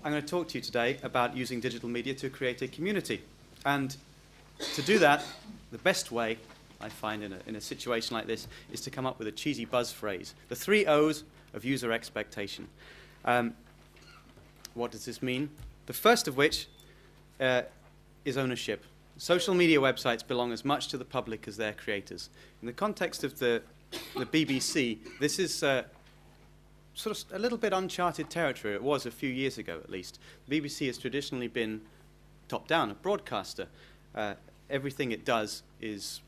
I'm going to talk to you today about using digital media to create a community. And to do that, the best way, I find, in a situation like this, is to come up with a cheesy buzz phrase. The 3 O's of user expectation. What does this mean? The first of which is ownership. Social media websites belong as much to the public as their creators. In the context of the BBC, this is sort of a little bit uncharted territory. It was a few years ago, at least. The BBC has traditionally been top-down, a broadcaster. Everything it does is,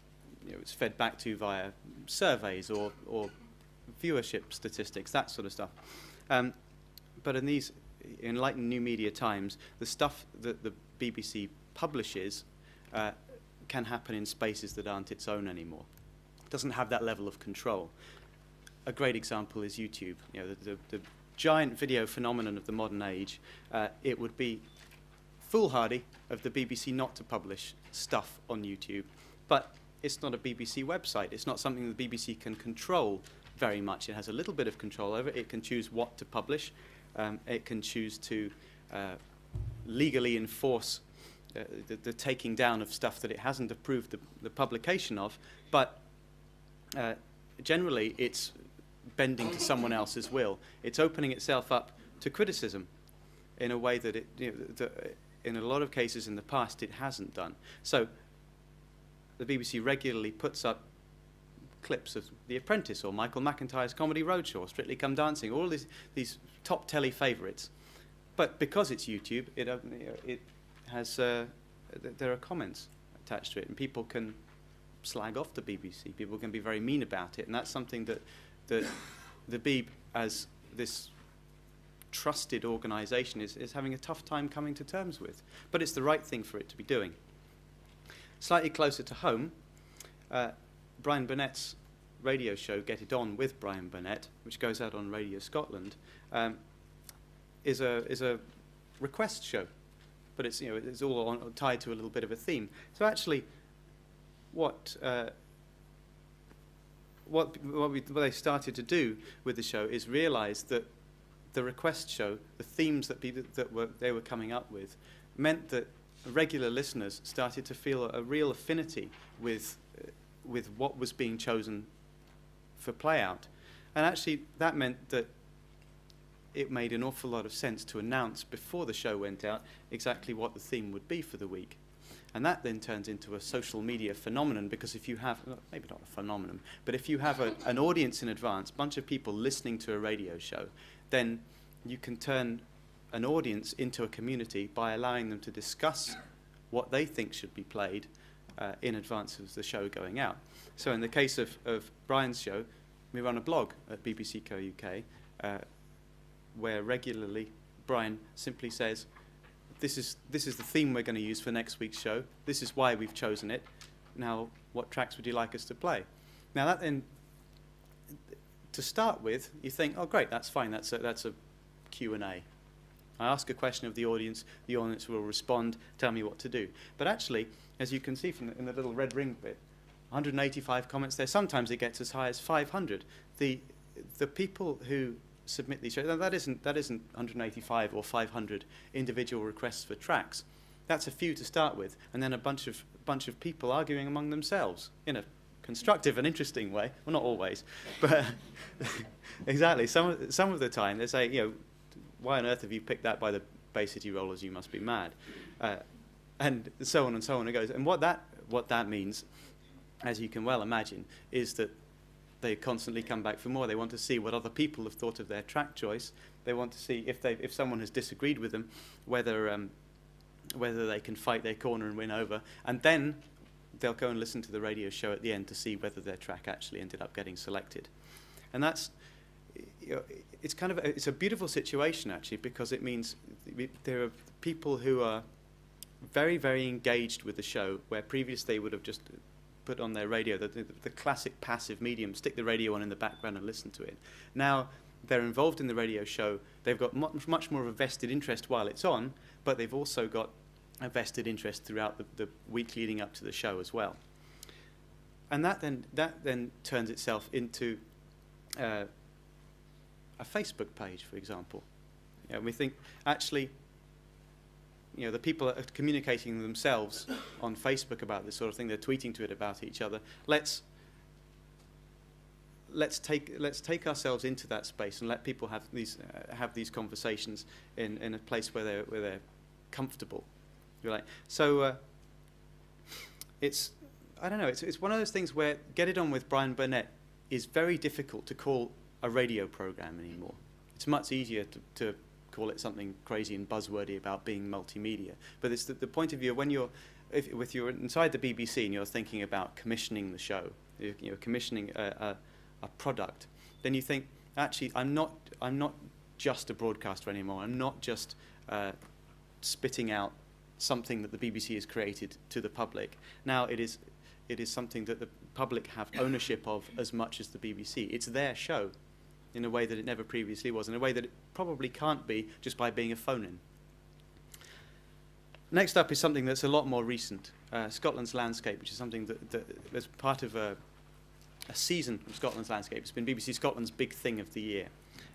it's fed back to via surveys or viewership statistics, that sort of stuff. But in these enlightened new media times, the stuff that the BBC publishes can happen in spaces that aren't its own anymore. It doesn't have that level of control. A great example is YouTube. The giant video phenomenon of the modern age. It would be foolhardy of the BBC not to publish stuff on YouTube, but it's not a BBC website. It's not something the BBC can control very much. It has a little bit of control over it. It can choose what to publish. It can choose to legally enforce the taking down of stuff that it hasn't approved the publication of, but generally it's bending to someone else's will. It's opening itself up to criticism in a way that in a lot of cases in the past it hasn't done. So the BBC regularly puts up clips of The Apprentice or Michael McIntyre's Comedy Roadshow, Strictly Come Dancing, all these top telly favourites. But because it's YouTube, it has there are comments attached to it, and people can slag off the BBC. People can be very mean about it, and that's something that the Beeb, as this trusted organisation, is having a tough time coming to terms with. But it's the right thing for it to be doing. Slightly closer to home, Brian Burnett's radio show, Get It On with Brian Burnett, which goes out on Radio Scotland, is a request show, but it's all tied to a little bit of a theme. So actually, what they started to do with the show is realise that the request show, the themes that they were coming up with, meant that regular listeners started to feel a real affinity with what was being chosen for play out. And actually that meant that it made an awful lot of sense to announce before the show went out exactly what the theme would be for the week. And that then turns into a social media phenomenon, because if you have, maybe not a phenomenon, but if you have an audience in advance, a bunch of people listening to a radio show, then you can turn an audience into a community by allowing them to discuss what they think should be played in advance of the show going out. So in the case of Brian's show, we run a blog at BBC Co UK where regularly Brian simply says, this is the theme we're going to use for next week's show. This is why we've chosen it. Now, what tracks would you like us to play? Now that then, to start with, you think, oh great, that's fine. That's a Q&A. I ask a question of the audience will respond, tell me what to do. But actually, as you can see in the little red ring bit, 185 comments there. Sometimes it gets as high as 500. The people who submit these shows, that isn't 185 or 500 individual requests for tracks. That's a few to start with, and then a bunch of people arguing among themselves in a constructive and interesting way. Well, not always, but exactly. Some of the time they say, why on earth have you picked that by the Bay City Rollers? You must be mad, and so on and so on it goes. And what that means, as you can well imagine, is that they constantly come back for more. They want to see what other people have thought of their track choice. They want to see if someone has disagreed with them, whether they can fight their corner and win over. And then they'll go and listen to the radio show at the end to see whether their track actually ended up getting selected. And that's, it's a beautiful situation actually, because it means there are people who are very, very engaged with the show, where previously they would have just put on their radio, the classic passive medium, stick the radio on in the background and listen to it. Now they're involved in the radio show. They've got much more of a vested interest while it's on, but they've also got a vested interest throughout the week leading up to the show as well. And that then turns itself into a Facebook page, for example. We think, actually, the people are communicating themselves on Facebook about this sort of thing. They're tweeting to it about each other. Let's take ourselves into that space and let people have these conversations in a place where they're comfortable. So it's I don't know. It's one of those things where Get It On with Brian Burnett is very difficult to call a radio program anymore. It's much easier to call it something crazy and buzzwordy about being multimedia. But it's the point of view when you're inside the BBC and you're thinking about commissioning the show, commissioning a product, then you think, actually, I'm not just a broadcaster anymore. I'm not just spitting out something that the BBC has created to the public. Now it is something that the public have ownership of as much as the BBC. It's their show in a way that it never previously was, in a way that it probably can't be just by being a phone-in. Next up is something that's a lot more recent, Scotland's Landscape, which is something that is part of a season of Scotland's Landscape. It's been BBC Scotland's big thing of the year.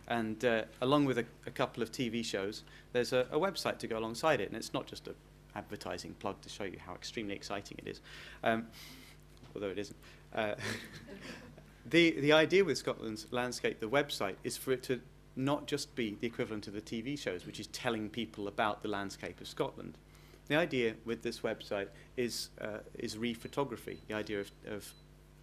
And along with a couple of TV shows, there's a website to go alongside it. And it's not just an advertising plug to show you how extremely exciting it is, although it isn't. The idea with Scotland's Landscape, the website, is for it to not just be the equivalent of the TV shows, which is telling people about the landscape of Scotland. The idea with this website is re-photography, the idea of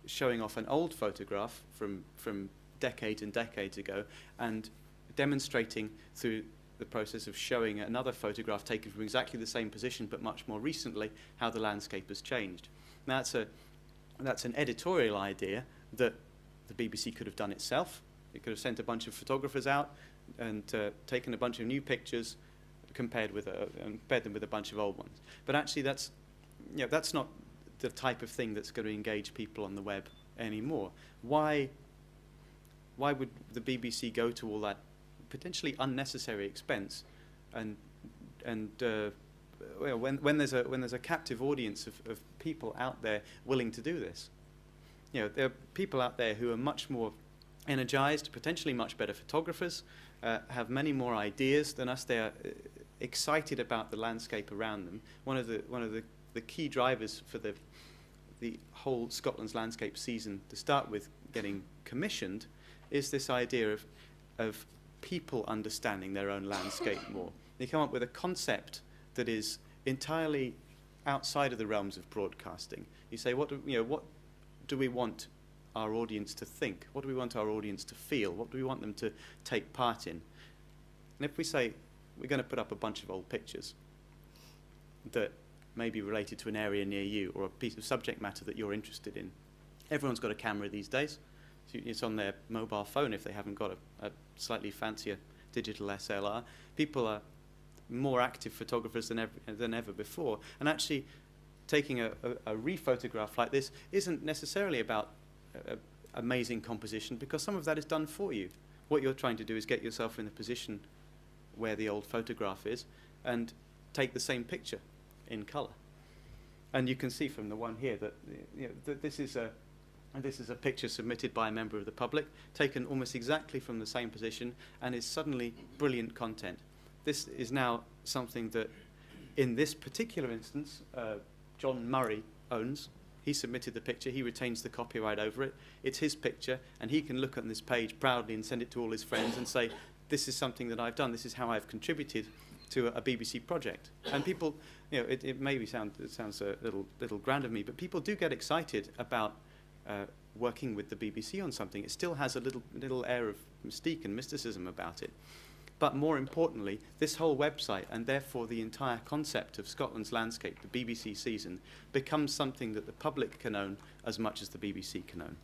showing off an old photograph from decades and decades ago and demonstrating through the process of showing another photograph taken from exactly the same position but much more recently how the landscape has changed. Now that's an editorial idea that the BBC could have done itself. It could have sent a bunch of photographers out and taken a bunch of new pictures, compared them with a bunch of old ones. But actually, that's not the type of thing that's going to engage people on the web anymore. Why would the BBC go to all that potentially unnecessary expense, and when there's a captive audience of people out there willing to do this? There are people out there who are much more energized, potentially much better photographers, have many more ideas than us. They are excited about the landscape around them. One of the key drivers for the whole Scotland's Landscape season to start with getting commissioned is this idea of people understanding their own landscape more. They come up with a concept that is entirely outside of the realms of broadcasting. You say, what do we want our audience to think? What do we want our audience to feel? What do we want them to take part in? And if we say we're going to put up a bunch of old pictures that may be related to an area near you or a piece of subject matter that you're interested in, everyone's got a camera these days. It's on their mobile phone if they haven't got a slightly fancier digital SLR. People are more active photographers than ever before. And actually, taking a re-photograph like this isn't necessarily about amazing composition, because some of that is done for you. What you're trying to do is get yourself in the position where the old photograph is and take the same picture in colour. And you can see from the one here that this is a picture submitted by a member of the public, taken almost exactly from the same position, and is suddenly brilliant content. This is now something that, in this particular instance, John Murray owns. He submitted the picture, he retains the copyright over it. It's his picture, and he can look on this page proudly and send it to all his friends and say, this is something that I've done, this is how I've contributed to a BBC project. And people, it maybe sounds a little grand of me, but people do get excited about working with the BBC on something. It still has a little air of mystique and mysticism about it. But more importantly, this whole website, and therefore the entire concept of Scotland's Landscape, the BBC season, becomes something that the public can own as much as the BBC can own.